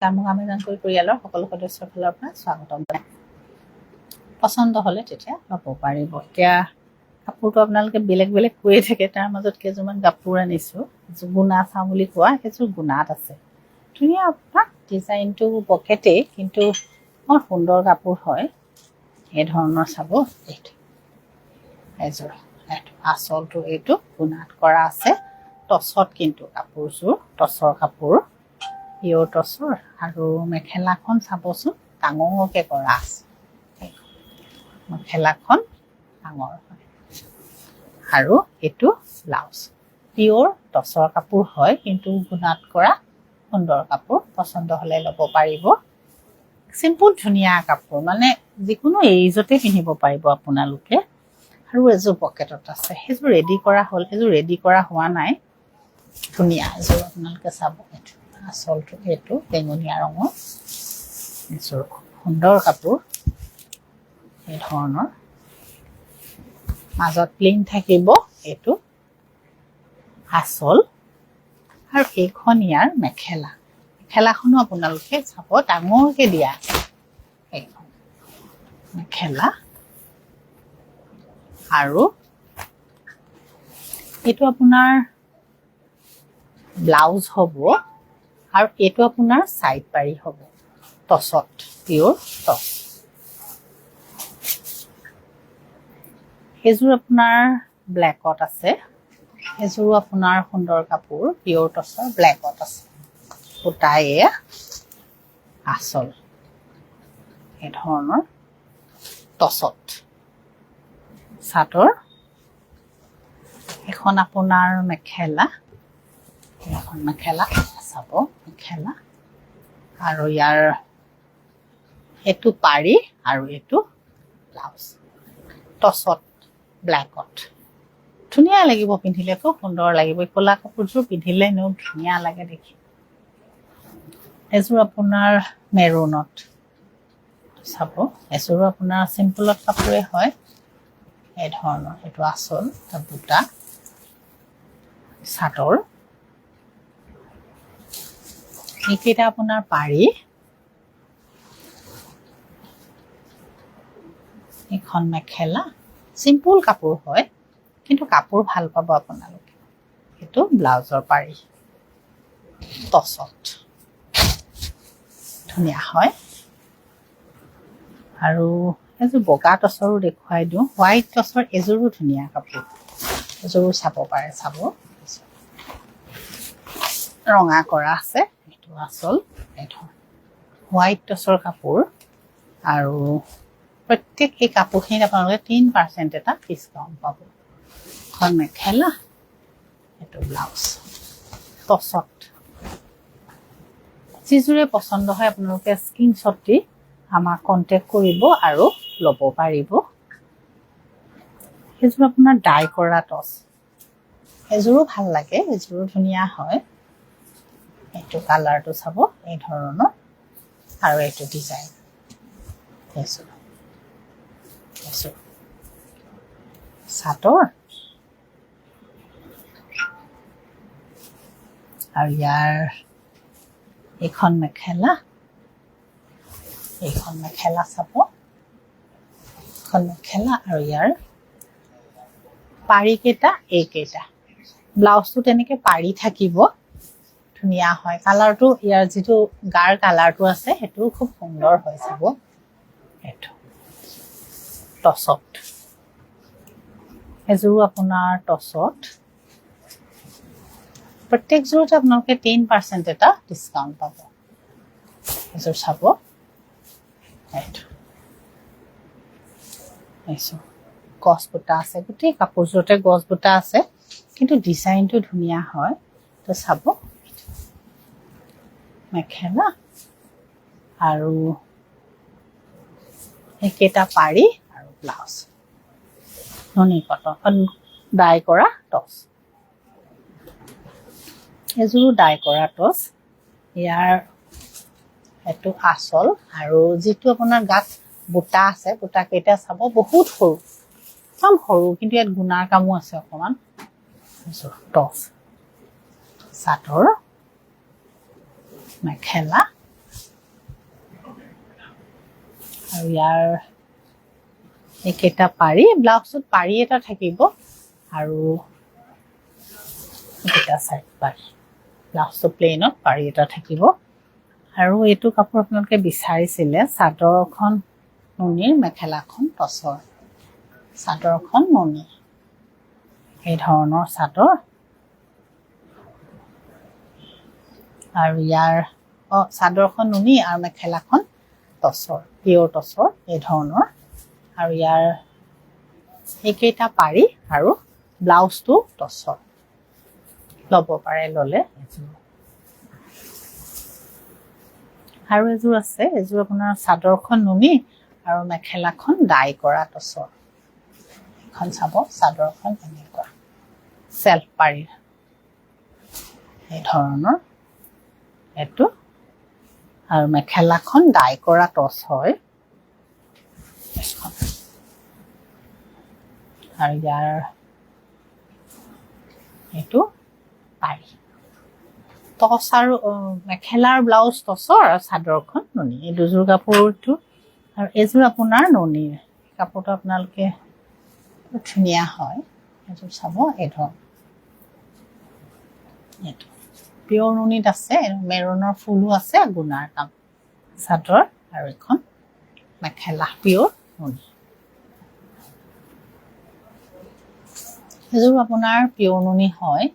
কামোকামেজন কৰি পৰিয়ালৰ সকলো সদস্যৰ ফালৰ পৰা স্বাগতম জনাই পছন্দ হ'লে তেতিয়া ল'ব পাৰিব এতিয়া কাপোৰটো আপোনালোকে বেলেগ বেলেগ কৈয়ে থাকে তাৰ মাজত কেইযোৰমান কাপোৰ আনিছোঁ গুণা চাওঁ বুলি কোৱা সেইযোৰ গুণাত আছে ধুনীয়া আপোনাৰ ডিজাইনটো পকেটেই কিন্তু বৰ সুন্দৰ কাপোৰ হয় এই ধৰণৰ চাব এইটো এযোৰ আচলটো এইটো গুণাত কৰা আছে টছত কিন্তু কাপোৰযোৰ টছৰ কাপোৰ পিয়ৰ টছৰ আৰু মেখেলাখন চাবচোন ডাঙৰকৈ কৰা আছে মেখেলাখন ডাঙৰ হয় আৰু এইটো ব্লাউজ পিয়ৰ টছৰ কাপোৰ হয় কিন্তু গুণাত কৰা সুন্দৰ কাপোৰ পচন্দ হ'লে ল'ব পাৰিব চিম্পুল ধুনীয়া কাপোৰ মানে যিকোনো এইজতে পিন্ধিব পাৰিব আপোনালোকে আৰু এযোৰ পকেটত আছে সেইযোৰ ৰেডি কৰা হ'ল সেইযোৰ ৰেডি কৰা হোৱা নাই ধুনীয়া এযোৰ আপোনালোকে চাব আচলটো এইটো বেঙুনীয়া ৰঙৰ এযোৰ সুন্দৰ কাপোৰ এই ধৰণৰ মাজত প্লেন থাকিব এইটো আচল আৰু এইখন ইয়াৰ মেখেলাখনো আপোনালোকে চাব ডাঙৰকৈ দিয়া এইখন মেখেলা আৰু এইটো আপোনাৰ ব্লাউজ হ'ব আৰু এইটো আপোনাৰ সাইড পাৰি হ'ব টছত পিয়ৰ টছ এযোৰ আপোনাৰ ব্লেকত আছে এযোৰ আপোনাৰ সুন্দৰ কাপোৰ পিয়ৰ টছৰ ব্লেকত আছে সূতায়ে আচল এই ধৰণৰ টছত চাদৰ এখন আপোনাৰ মেখেলা এখন মেখেলা চাব মেখেলা আৰু ইয়াৰ এইটো পাৰি আৰু এইটো ব্লাউজ টছত ব্লেকত ধুনীয়া লাগিব পিন্ধিলে খুব সুন্দৰ লাগিব ক'লা কাপোৰযোৰ পিন্ধিলে এনেও ধুনীয়া লাগে দেখি এযোৰ আপোনাৰ মেৰুনত চাব এযোৰ আপোনাৰ চিম্পলত কাপোৰে হয় এই ধৰণৰ এইটো আচল বুটা চাদৰ এইকেইটা আপোনাৰ পাৰি এখন মেখেলা চিম্পল কাপোৰ হয় কিন্তু কাপোৰ ভাল পাব আপোনালোকে এইটো ব্লাউজৰ পাৰি টছত ধুনীয়া হয় আৰু এযোৰ বগা টছৰো দেখুৱাই দিওঁ হোৱাইট টছৰ এযোৰো ধুনীয়া কাপোৰ এযোৰো চাব পাৰে চাব ৰঙা কৰা আছে এইটো আচল এইটো হোৱাইট টছৰ কাপোৰ আৰু প্ৰত্যেক এই কাপোৰখিনিত আপোনালোকে 3% এটা ডিছকাউণ্ট পাব এখন মেখেলা এইটো ব্লাউজ টছত যিযোৰে পচন্দ হয় আপোনালোকে স্ক্ৰীনশ্বট দি আমাক কণ্টেক্ট কৰিব আৰু ল'ব পাৰিব সেইযোৰ আপোনাৰ ডাই কৰা টছ এযোৰো ভাল লাগে এযোৰো ধুনীয়া হয় এইটো কালাৰটো চাব এই ধৰণৰ আৰু এইটো ডিজাইন এযোৰ চাদৰ আৰু ইয়াৰ এইখন মেখেলা চাব এখন মেখেলা আৰু ইয়াৰ পাৰিকেইটা এইকেইটা ব্লাউজটো তেনেকৈ পাৰি থাকিব ধুনীয়া হয় কালাৰটো ইয়াৰ যিটো গাৰ কালাৰটো আছে সেইটো খুব সুন্দৰ হয় চাব এইটো টছত এযোৰো আপোনাৰ টছত প্ৰত্যেকযোৰতে আপোনালোকে 10% এটা ডিছকাউণ্ট পাব এযোৰ চাব এইটো গছ বুটা আছে গোটেই কাপোৰযোৰতে গছ বুটা আছে কিন্তু ডিজাইনটো ধুনীয়া হয় তো চাব মেখেলা আৰু এইকেইটা পাৰি আৰু ব্লাউজ নুনি কটন ডাই কৰা টছ এযোৰো ডাই কৰা টছ ইয়াৰ এইটো আচল আৰু যিটো আপোনাৰ গাত বুটা আছে বুটাকেইটা চাব বহুত সৰু একদম সৰু কিন্তু ইয়াত গুণাৰ কামো আছে অকণমান টছ চাদৰ মেখেলা আৰু ইয়াৰ এইকেইটা পাৰি, ব্লাউজটোত পাৰি এটা থাকিব আৰু এইকেইটা চাইড পাৰি, ব্লাউজটো প্লেইনত পাৰি এটা থাকিব। আৰু এইটো কাপোৰ আপোনালোকে বিচাৰিছিলে চাদৰখন নুনিৰ, মেখেলাখন টচৰ। চাদৰখন নুনি, এই ধৰণৰ চাদৰ। আৰু ইয়াৰ চাদৰখন নুনি আৰু মেখেলাখন টচৰ, পিয়ৰ টচৰ এই ধৰণৰ। আৰু ইয়াৰ এইকেইটা পাৰি আৰু ব্লাউজটো টচৰ ল'ব পাৰে ল'লে এযোৰ। আৰু এযোৰ আছে, এযোৰ আপোনাৰ চাদৰখন নুনি আৰু মেখেলাখন ডাই কৰা টচৰ। এখন চাব, চাদৰখন এনেকুৱা চেল্ফ পাৰি এই ধৰণৰ এইটো, আৰু মেখেলাখন ডাই কৰা টচ হয় এখন। আৰু ইয়াৰ এইটো পাৰি, টচ আৰু মেখেলাৰ ব্লাউজ টচৰ আৰু চাদৰখন নুনি, এই দুযোৰ কাপোৰটো। আৰু এইযোৰ আপোনাৰ নুনিৰ কাপোৰটো আপোনালোকে ধুনীয়া হয়, এইযোৰ চাব এই ধৰণৰ। এইটো পিয়ৰ নুনিত আছে, মেৰুনৰ ফুলো আছে, গুণাৰ কাম চাদৰ। আৰু এখন মেখেলা পিয়ৰ নুনি, এইযোৰ আপোনাৰ পিয়ৰ নুনি হয়।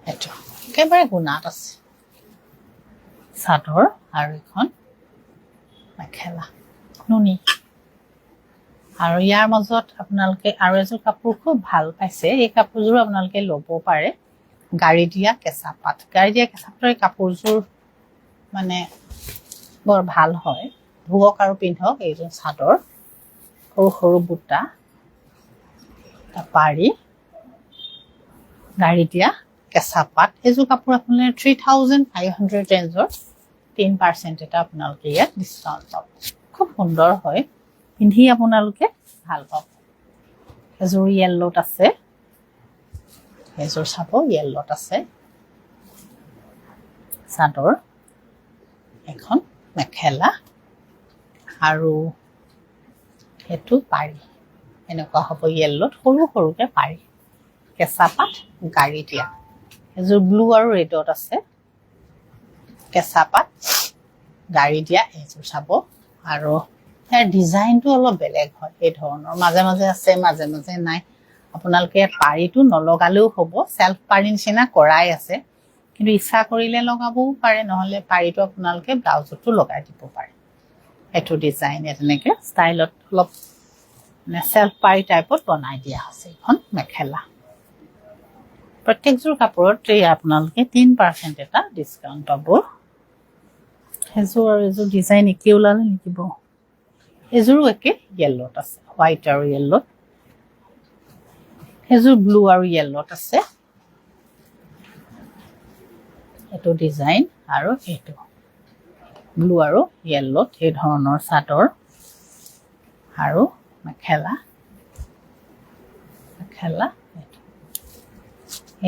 এইটো একেবাৰে গুণাত আছে চাদৰ আৰু এখন মেখেলা নুনি। আৰু ইয়াৰ মাজত আপোনালোকে আৰু এযোৰ কাপোৰ খুব ভাল পাইছে, এই কাপোৰযোৰ আপোনালোকে ল'ব পাৰে, গাড়ী দিয়া কেঁচা পাত। গাড়ী দিয়া কেঁচা পাতৰ এই কাপোৰযোৰ মানে বৰ ভাল হয়, ধুৱক আৰু পিন্ধক। এইযোৰ চাদৰ সৰু সৰু বুটা পাৰি, গাড়ী দিয়া কেঁচা পাত। এইযোৰ কাপোৰ আপোনাৰ 3500 ৰেঞ্জৰ, 10% এটা আপোনালোকে ইয়াত ডিছকাউণ্ট পাব। খুব সুন্দৰ হয়, পিন্ধি আপোনালোকে ভাল পাব। এযোৰ য়েল্লোত আছে, এযোৰ চাব য়েল্লোত আছে চাদৰ, এখন মেখেলা আৰু সেইটো পাৰি এনেকুৱা হ'ব য়েল্লোত, সৰু সৰুকে পাৰি, কেঁচা পাত গাড়ী দিয়া। এযোৰ ব্লু আৰু ৰেডত আছে, কেঁচা পাত গাড়ী দিয়া এইযোৰ চাব। আৰু ইয়াৰ ডিজাইনটো অলপ বেলেগ হয়, এই ধৰণৰ মাজে মাজে আছে, মাজে মাজে নাই। আপোনালোকে ইয়াত পাৰিটো নলগালেও হ'ব, চেল্ফ পাৰি নিচিনা কৰাই আছে, কিন্তু ইচ্ছা কৰিলে লগাবও পাৰে, নহ'লে পাৰিটো আপোনালোকে ব্লাউজতো লগাই দিব পাৰে। এইটো ডিজাইন তেনেকৈ ষ্টাইলত অলপ মানে চেল্ফ পাৰি টাইপত বনাই দিয়া হৈছে এইখন মেখেলা। প্ৰত্যেকযোৰ কাপোৰত আপোনালোকে 10% এটা ডিছকাউণ্ট পাব। এযোৰ আৰু এযোৰ ডিজাইন একে ওলালে নেকি বাৰু? এযোৰো একে য়েল্লোত আছে, হোৱাইট আৰু য়েল্লোত। এযোৰ ব্লু আৰু য়েল্লোত আছে, এইটো ডিজাইন। আৰু এইটো ব্লু আৰু য়েল্লোত এই ধৰণৰ চাদৰ আৰু মেখেলা, মেখেলা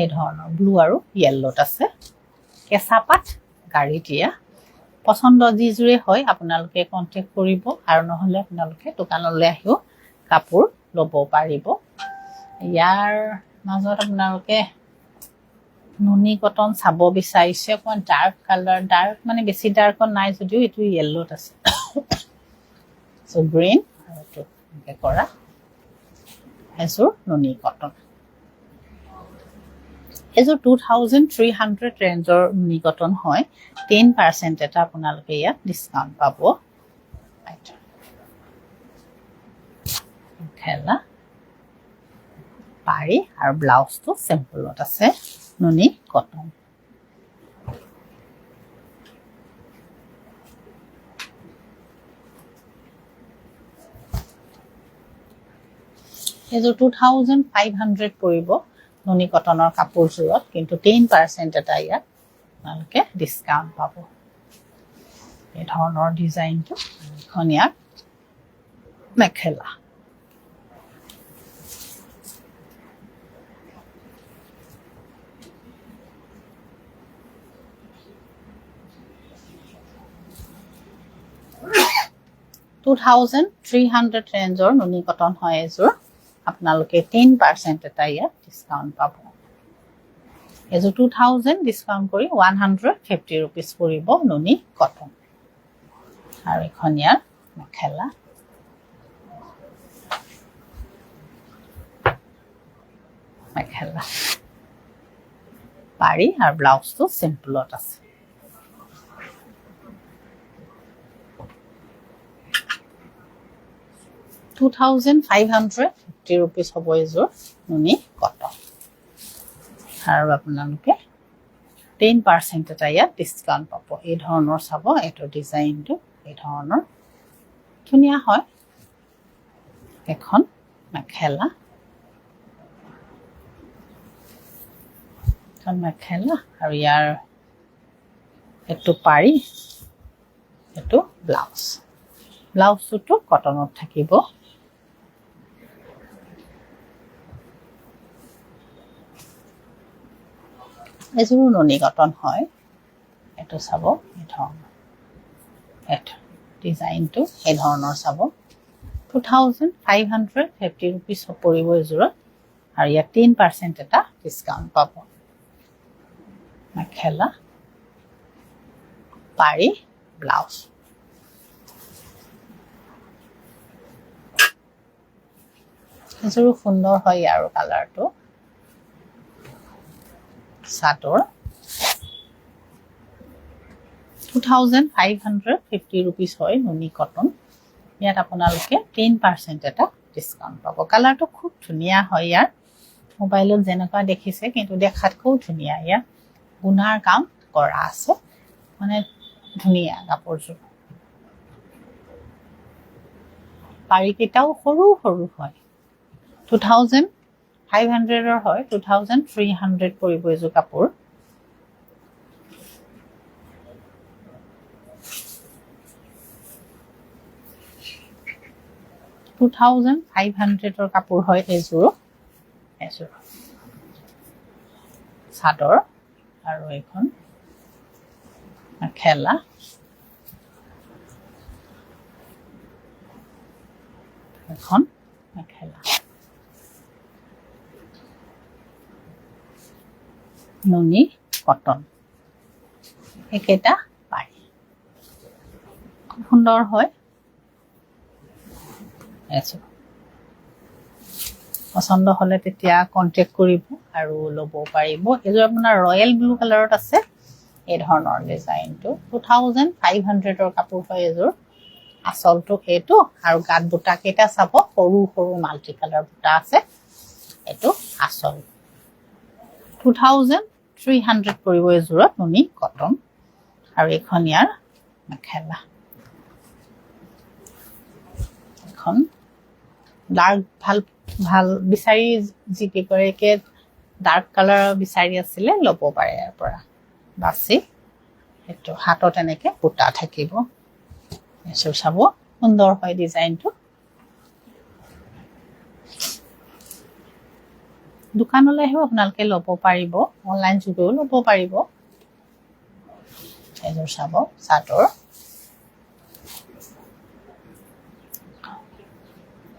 এই ধৰণৰ ব্লু আৰু য়েল্লোত আছে, কেঁচা পাত গাড়ী দিয়া। পচন্দ যিযোৰে হয় আপোনালোকে কণ্টেক্ট কৰিব, আৰু নহ'লে আপোনালোকে দোকানলৈ আহিও কাপোৰ ল'ব পাৰিব। ইয়াৰ মাজত আপোনালোকে নুনি কটন চাব বিচাৰিছে, অকণমান ডাৰ্ক কালাৰ, ডাৰ্ক মানে বেছি ডাৰ্কত নাই যদিও এইটো য়েল্লোত আছে, চ' গ্ৰীণ আৰু এইটো এনেকৈ কৰা এযোৰ নুনি কটন। এযোৰ 2300 ৰেঞ্জৰ নুনি কটন হয়, 10% এটা আপোনালোকে ইয়াত ডিছকাউণ্ট পাব। মেখেলা পাৰি আৰু ব্লাউজটো চিম্পলত আছে, নুনি কটন। এইযোৰ 2500 পৰিব নুনি কটনৰ কাপোৰযোৰত, কিন্তু 10% এটা ইয়াত আপোনালোকে ডিছকাউণ্ট পাব। এই ধৰণৰ ডিজাইনটো এখন ইয়াত মেখেলা। 2300 ৰেঞ্জৰ নুনি কটন হয় এযোৰ আপোনালোকে 10% এটা ইয়াত ডিসকাউন্ট পাব এযোৰ 2000 ডিসকাউন্ট কৰি 150 rupees পৰিব নুনি কটন আৰু এখন ইয়াৰ মেখেলা পাৰি আৰু ব্লাউজটো সিম্পলত আছে ₹2550 হ'ব এযোৰ নুনি কটন আৰু আপোনালোকে 10% এটা ইয়াত ডিসকাউন্ট পাব এই ধৰণৰ চাব এটো ডিজাইনটো এই ধৰণৰ ধুনীয়া হয় এখন মেখেলা আৰু ইয়াৰ এটো পাৰি এটো ব্লাউজটো কটনত থাকিব এযোৰ নুনি কটন হয় এটো চাব এই ধৰণৰ এটো ডিজাইনটো এই ধৰণৰ চাব 2550 rupees পৰিব এযোৰ আৰু ইয়াত 10% এটা ডিসকাউন্ট পাব মেখেলা পাৰি ব্লাউজ এযোৰ সুন্দৰ হয় আৰু কালাৰটো চাদৰ 2550 rupees হয় নুনি কটন ইয়াত আপোনালোকে 10% এটা ডিসকাউন্ট পাব কালাৰটো খুব ধুনীয়া হয় ইয়াৰ মোবাইলত যেনেকুৱা দেখিছে কিন্তু দেখাতকৈ ধুনীয়া ইয়াৰ গুণাৰ কাম কৰা আছে মানে ধুনীয়া কাপোৰযোৰ পাৰি কেটাও সৰু সৰু হয় 2500 ৰ হয় 2300 পৰিব এযোৰ কাপোৰ $2500 ৰ কাপোৰ হয় এযোৰ চাদৰ আৰু এখন মেখেলা নুনি কটন একেটা পাৰি খুব সুন্দৰ হয় পছন্দ হলে তেতিয়া কন্টাক্ট কৰিব আৰু ল'ব পাৰিব এযোৰ আপোনাৰ ৰয়েল ব্লু কালাৰত আছে এই ধৰণৰ ডিজাইনটো 2500 ৰ কাপোৰ হয় এযোৰ আসলটো এটো আৰু গাত বুটা কেটা চাব সৰু সৰু মাল্টি কালাৰ বুটা আছে এটো আসল 2300 পৰিব এযোৰত নুনি কটন আৰু এখন ইয়াৰ মেখেলা এখন ডাৰ্ক ভাল বিচাৰি জিকে কৰেকে ডাৰ্ক কালাৰ বিচাৰি আছিলে ল'ব পাৰে ইয়াৰ পৰা বাছি এটো হাতত এনেকে বুটা থাকিব এসব চাব সুন্দৰ হয় ডিজাইনটো দোকানলৈ আহিব আপোনালোকে ল'ব পাৰিব অনলাইন যোগেও ল'ব পাৰিব এযোৰ চাব চাদৰ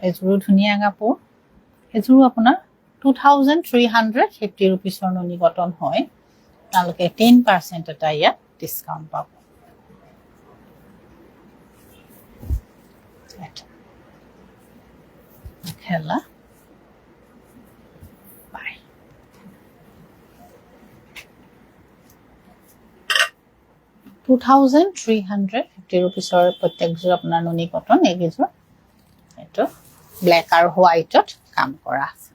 এযোৰ ধুনীয়া কাপোৰ এযোৰ আপোনাৰ 2350 rupees ৰ নুনি কটন হয় আপোনালোকে 10% এটা ইয়াত ডিসকাউন্ট পাব মেখেলা পাৰি 2350 rupees ৰ প্ৰত্যেকযোৰ আপোনাৰ নুনি কটন এইযোৰ এটো ব্ল্যাক আৰু হোৱাইটত কাম কৰা আছে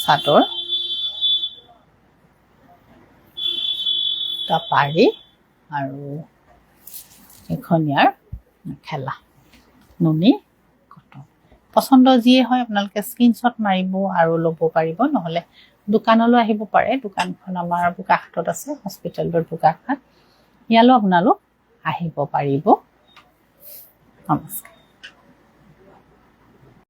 চাদৰ তা পাৰি আৰু এখন ইয়াৰ মেখেলা নুনি কটন পছন্দ যিয়ে হয় আপোনালোকে স্ক্ৰিনশ্বট মাৰিব আৰু ল'ব পাৰিব নহলে দোকানলৈ আহিব পাৰে দোকানখন আমাৰ বুকাহাটত আছে হস্পিটেল ৰোড বুকাহাট ইয়ালৈ আপোনালোক আহিব পাৰিব নমস্কাৰ